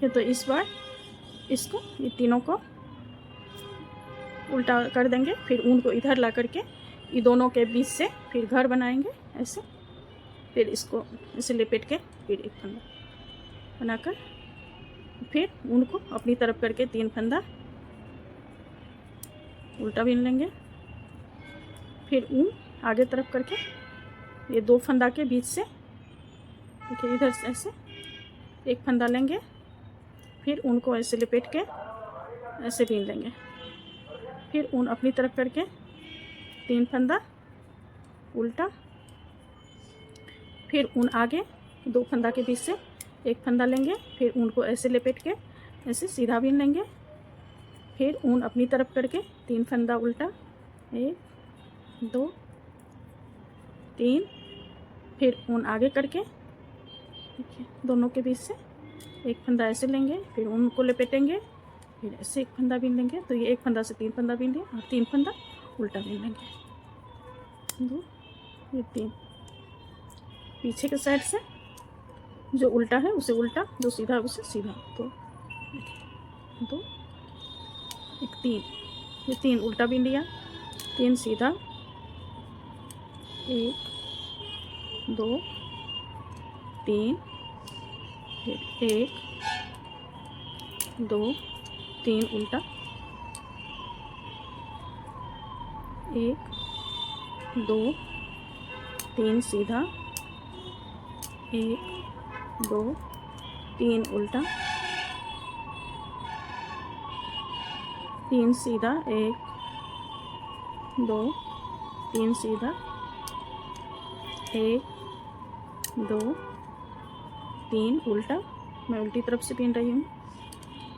है। तो इस बार इसको ये तीनों को उल्टा कर देंगे, फिर ऊन को इधर ला करके ये दोनों के बीच से फिर घर बनाएंगे ऐसे। फिर इसको ऐसे लपेट के फिर एक फंदा बनाकर फिर ऊन को अपनी तरफ करके 3 फंदा उल्टा बीन लेंगे। फिर ऊन आगे तरफ करके ये 2 फंदा के बीच से देखिए इधर से ऐसे एक फंदा लेंगे, फिर ऊन को ऐसे लपेट के ऐसे बीन लेंगे। फिर ऊन अपनी तरफ करके 3 फंदा उल्टा, फिर ऊन आगे 2 फंदा के बीच से एक फंदा लेंगे, फिर ऊन को ऐसे लपेट के ऐसे सीधा बीन लेंगे। फिर ऊन अपनी तरफ करके 3 फंदा उल्टा, 1 2 3, फिर ऊन आगे करके देखिए दोनों के बीच से एक फंदा ऐसे लेंगे, फिर ऊन को लपेटेंगे, फिर ऐसे एक फंदा बीन लेंगे। तो ये एक फंदा से 3 फंदा बीन लिया और 3 फंदा उल्टा बीन लेंगे। 2 ये 3 पीछे के साइड से जो उल्टा है उसे उल्टा, जो सीधा उसे सीधा। तो 2 एक 3 ये 3 उल्टा बीन लिया, 3 सीधा, 1 2 3, फिर 1 2 3 उल्टा, 1 2 3 सीधा, 1 2 3 उल्टा, 3 सीधा, 1 2 3 सीधा, 1 2 3 उल्टा। मैं उल्टी तरफ से बीन रही हूँ।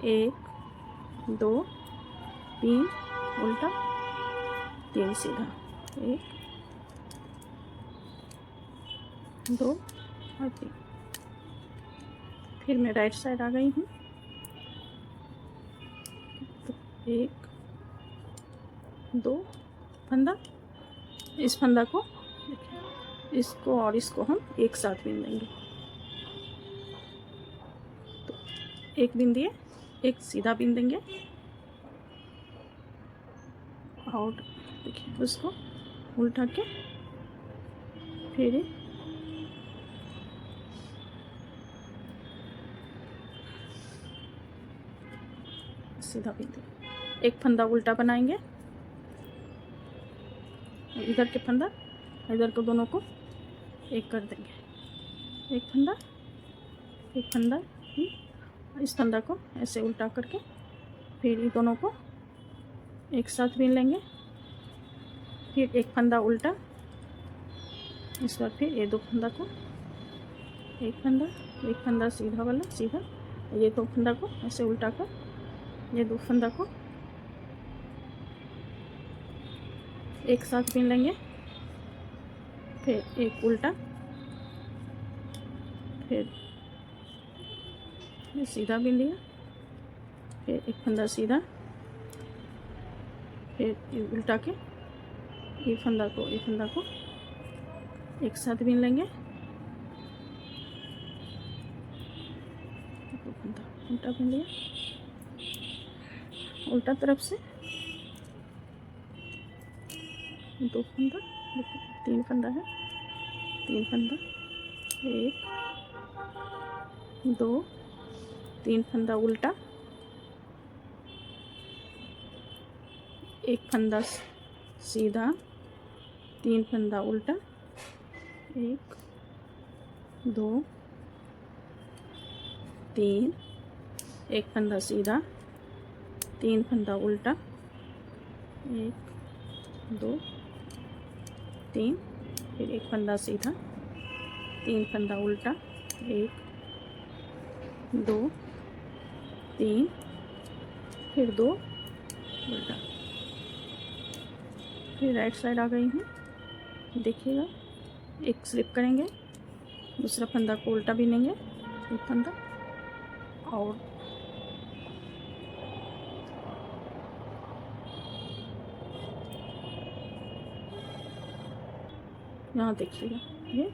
1 2 3 उल्टा, 3 सीधा, 1 2 और 3। फिर मैं राइट साइड आ गई हूँ। तो 1 2 फंदा, इस फंदा को देखिए, इसको और इसको हम एक साथ बीन देंगे। तो एक बीन दिए, एक सीधा बीन देंगे और देखिए उसको उल्टा के फिर सीधा बीन देंगे। एक फंदा उल्टा बनाएंगे, इधर के फंदा इधर को दोनों को एक कर देंगे। एक फंदा इस फंदा को ऐसे उल्टा करके फिर ये दोनों को एक साथ बीन लेंगे। फिर एक फंदा उल्टा, इस बार फिर ये 2 फंदा को एक फंदा सीधा वाला सीधा, ये 2 फंदा को ऐसे उल्टा कर ये 2 फंदा को एक साथ बीन लेंगे। फिर एक उल्टा, फिर ये सीधा बीन लिया, फिर एक फंदा सीधा, फिर ये उल्टा के ये फंदा को एक साथ बीन लेंगे। 2 फंदा उल्टा बीन लिया, उल्टा तरफ से 2 फंदा, 3 फंदा है, 3 फंदा, 1 2 3 फंदा उल्टा, एक फंदा सीधा, 3 फंदा उल्टा, 1 2 3, एक फंदा सीधा, 3 फंदा उल्टा, 1 2 3, फिर एक फंदा सीधा, 3 फंदा उल्टा, 1 2 3, फिर 2 उल्टा। फिर राइट साइड आ गई हूँ। देखिएगा, एक स्लिप करेंगे, दूसरा फंदा को उल्टा बीनेंगे, एक फंदा और यहाँ देखिएगा ये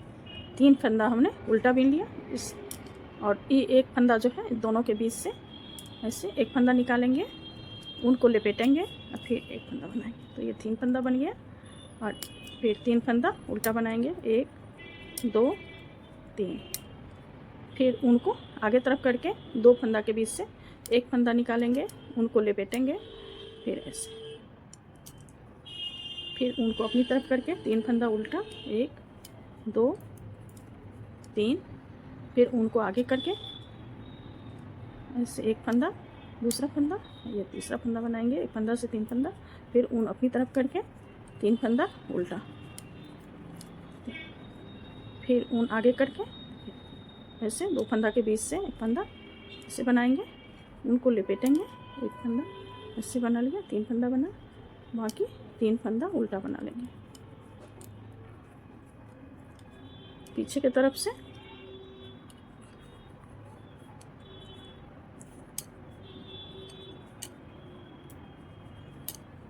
3 फंदा हमने उल्टा बीन लिया, इस और ये एक फंदा जो है दोनों के बीच से ऐसे एक फंदा निकालेंगे, ऊन को लपेटेंगे और फिर एक फंदा बनाएंगे। तो ये 3 फंदा बन गया और फिर 3 फंदा उल्टा बनाएंगे, 1 2 3। फिर ऊन को आगे तरफ करके 2 फंदा के बीच से एक फंदा निकालेंगे, ऊन को लपेटेंगे, फिर ऐसे, फिर ऊन को अपनी तरफ करके 3 फंदा उल्टा, 1 2 3। फिर ऊन को आगे करके ऐसे एक फंदा, दूसरा फंदा, ये तीसरा फंदा बनाएंगे, एक फंदा से 3 फंदा। फिर ऊन अपनी तरफ करके 3 फंदा उल्टा, फिर ऊन आगे करके ऐसे 2 फंदा के बीच से एक फंदा ऐसे बनाएंगे, ऊन को लपेटेंगे, एक फंदा ऐसे बना लिया, 3 फंदा बना, बाकी 3 फंदा उल्टा बना लेंगे। पीछे की तरफ से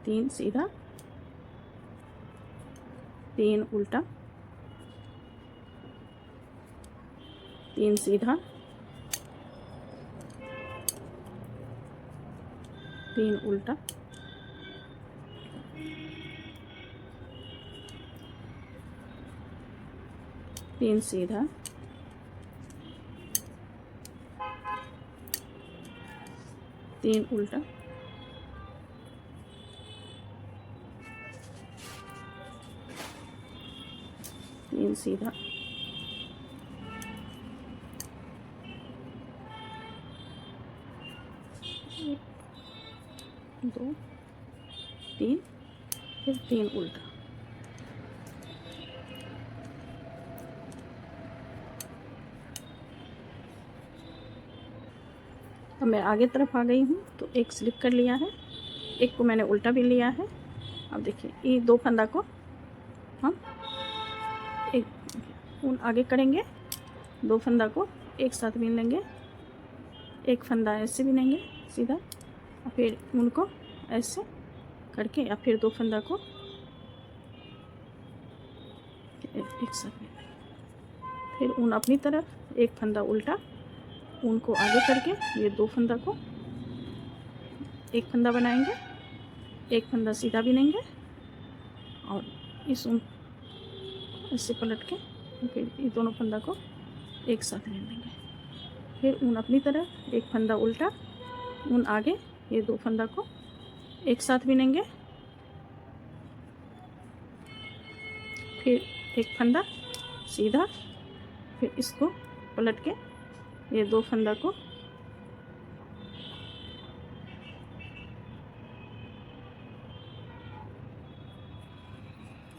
3 सीधा, 3 उल्टा, 3 सीधा, 3 उल्टा, 3 सीधा, 3 उल्टा, 3 सीधा, 1 2 3, फिर 3 उल्टा। अब मैं आगे तरफ आ गई हूँ, तो एक स्लिप कर लिया है, एक को मैंने उल्टा भी लिया है। अब देखिए ये 2 फंदा को हम एक ऊन आगे करेंगे, 2 फंदा को एक साथ बीन लेंगे, एक फंदा ऐसे बीनेंगे सीधा, और फिर ऊन को ऐसे करके या फिर 2 फंदा को एक साथ बीन लेंगे। फिर ऊन अपनी तरफ, एक फंदा उल्टा, ऊन को आगे करके ये 2 फंदा को एक फंदा बनाएंगे, एक फंदा सीधा बीनेंगे और इस ऊन ऐसे पलट के फिर ये दोनों फंदा को एक साथ बीन लेंगे। फिर ऊन अपनी तरफ, एक फंदा उल्टा, ऊन आगे, ये 2 फंदा को एक साथ बीनेंगे, फिर एक फंदा सीधा, फिर इसको पलट के ये 2 फंदा को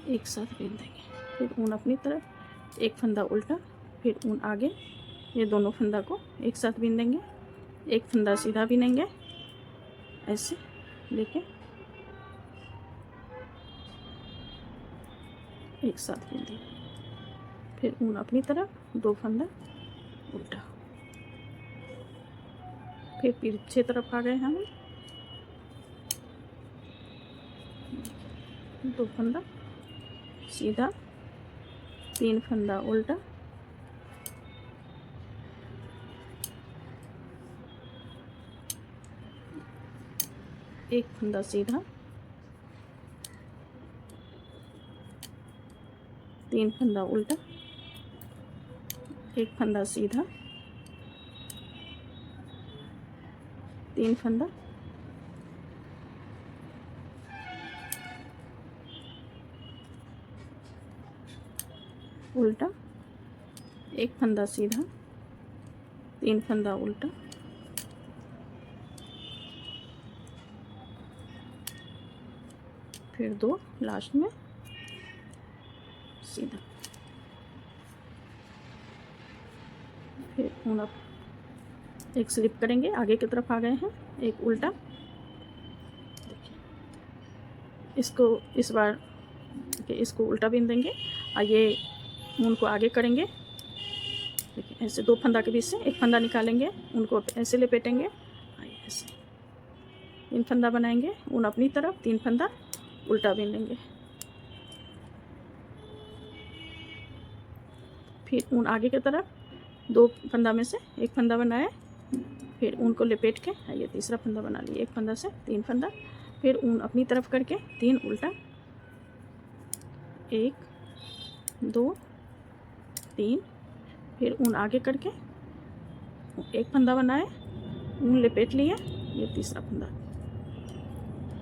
एक साथ बीन देंगे। फिर ऊन अपनी तरफ, एक फंदा उल्टा, फिर ऊन आगे, ये दोनों फंदा को एक साथ बीन देंगे, एक फंदा सीधा बीनेंगे, ऐसे लेके एक साथ बीन देंगे। फिर ऊन अपनी तरफ, 2 फंदा उल्टा, फिर पीछे तरफ आ गए हम, 2 फंदा सीधा, 3 फंदा उल्टा, एक फंदा सीधा, 3 फंदा उल्टा, एक फंदा सीधा, 3 फंदा, उल्टा, एक फंदा सीधा, 3 फंदा उल्टा, फिर 2 लास्ट में सीधा। फिर ऊन अब एक स्लिप करेंगे, आगे की तरफ आ गए हैं, एक उल्टा, देखिए इसको इस बार देखिए इसको उल्टा बीन देंगे और ये ऊन को आगे करेंगे, देखिए ऐसे 2 फंदा के बीच से एक फंदा निकालेंगे, उनको ऐसे लपेटेंगे, ऐसे 3 फंदा बनाएंगे, ऊन अपनी तरफ, 3 फंदा उल्टा बीन लेंगे, फिर ऊन आगे की तरफ, दो फंदा में से एक फंदा बनाए, फिर ऊन को लपेट के ये तीसरा फंदा बना लिए। एक फंदा से 3 फंदा, फिर ऊन अपनी तरफ करके 3 उल्टा, 1 2 3, फिर ऊन आगे करके एक फंदा बनाए, ऊन लपेट लिए, ये तीसरा फंदा,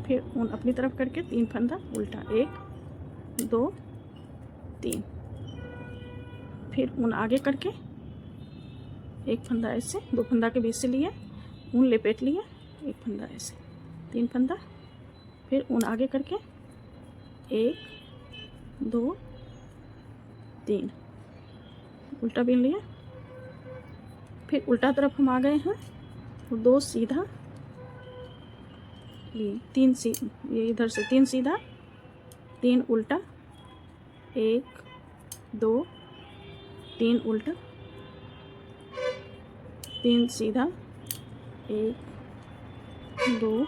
फिर ऊन अपनी तरफ करके 3 फंदा उल्टा, 1 2 3, फिर ऊन आगे करके एक फंदा ऐसे, 2 फंदा के बीच से लिए, ऊन लपेट लिए, एक फंदा ऐसे, 3 फंदा, फिर ऊन आगे करके 1 2 3 उल्टा बीन लिया। फिर उल्टा तरफ हम आ गए हैं, 2 सीधा, 3 ये इधर से 3 सीधा, 3 उल्टा, 1 2 3 उल्टा, 3 सीधा, 1 2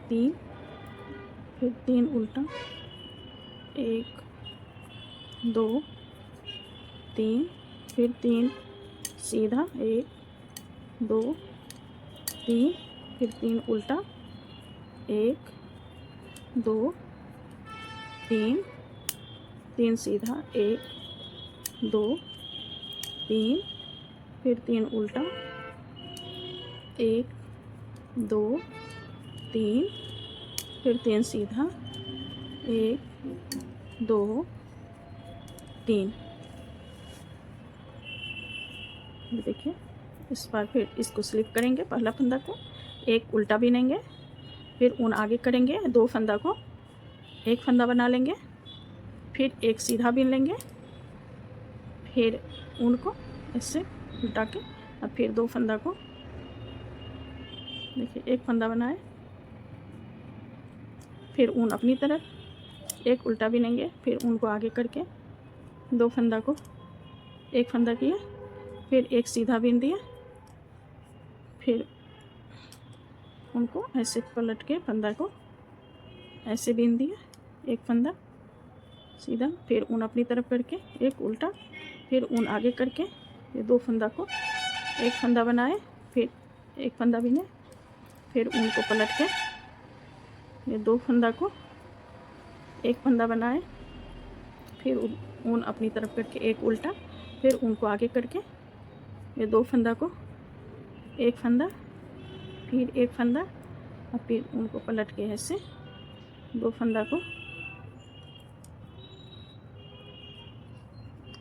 3, फिर 3 उल्टा, 1 2 3, फिर 3 सीधा, 1 2 3, फिर 3 उल्टा, 1 2 3, 3 सीधा, 1 2 3, फिर 3 उल्टा, 1 2 3, फिर 3 सीधा, 1 2 3। ये देखिए, इस बार फिर इसको स्लिप करेंगे, पहला फंदा को एक उल्टा बीनेंगे, फिर ऊन आगे करेंगे, 2 फंदा को एक फंदा बना लेंगे, फिर एक सीधा बीन लेंगे, फिर ऊन को ऐसे उल्टा के, अब फिर 2 फंदा को, देखिए एक फंदा बनाए, फिर ऊन अपनी तरफ एक उल्टा बीनेंगे, फिर ऊन को आगे करके 2 फंदा को एक फंदा किया, फिर एक सीधा बीन दिया, फिर उनको ऐसे पलट के फंदा को ऐसे बीन दिया, एक फंदा सीधा, फिर ऊन अपनी तरफ करके एक उल्टा, फिर ऊन आगे करके ये 2 फंदा को एक फंदा बनाए, फिर एक फंदा बीने, फिर ऊन को पलट के ये 2 फंदा को एक फंदा बनाए, फिर ऊन अपनी तरफ करके एक उल्टा, फिर ऊन को आगे करके ये 2 फंदा को एक फंदा, फिर एक फंदा, और फिर ऊन को पलट के ऐसे 2 फंदा को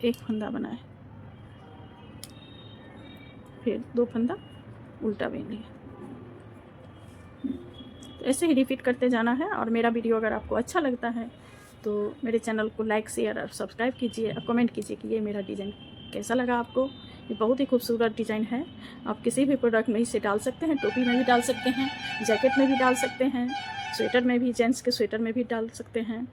एक फंदा बनाए, फिर 2 फंदा उल्टा बीन लिया। तो ऐसे ही रिपीट करते जाना है। और मेरा वीडियो अगर आपको अच्छा लगता है तो मेरे चैनल को लाइक शेयर और सब्सक्राइब कीजिए, और कमेंट कीजिए कि ये मेरा डिज़ाइन कैसा लगा आपको। ये बहुत ही खूबसूरत डिज़ाइन है, आप किसी भी प्रोडक्ट में इसे डाल सकते हैं, टोपी में भी डाल सकते हैं, जैकेट में भी डाल सकते हैं, स्वेटर में भी, जेंट्स के स्वेटर में भी डाल सकते हैं।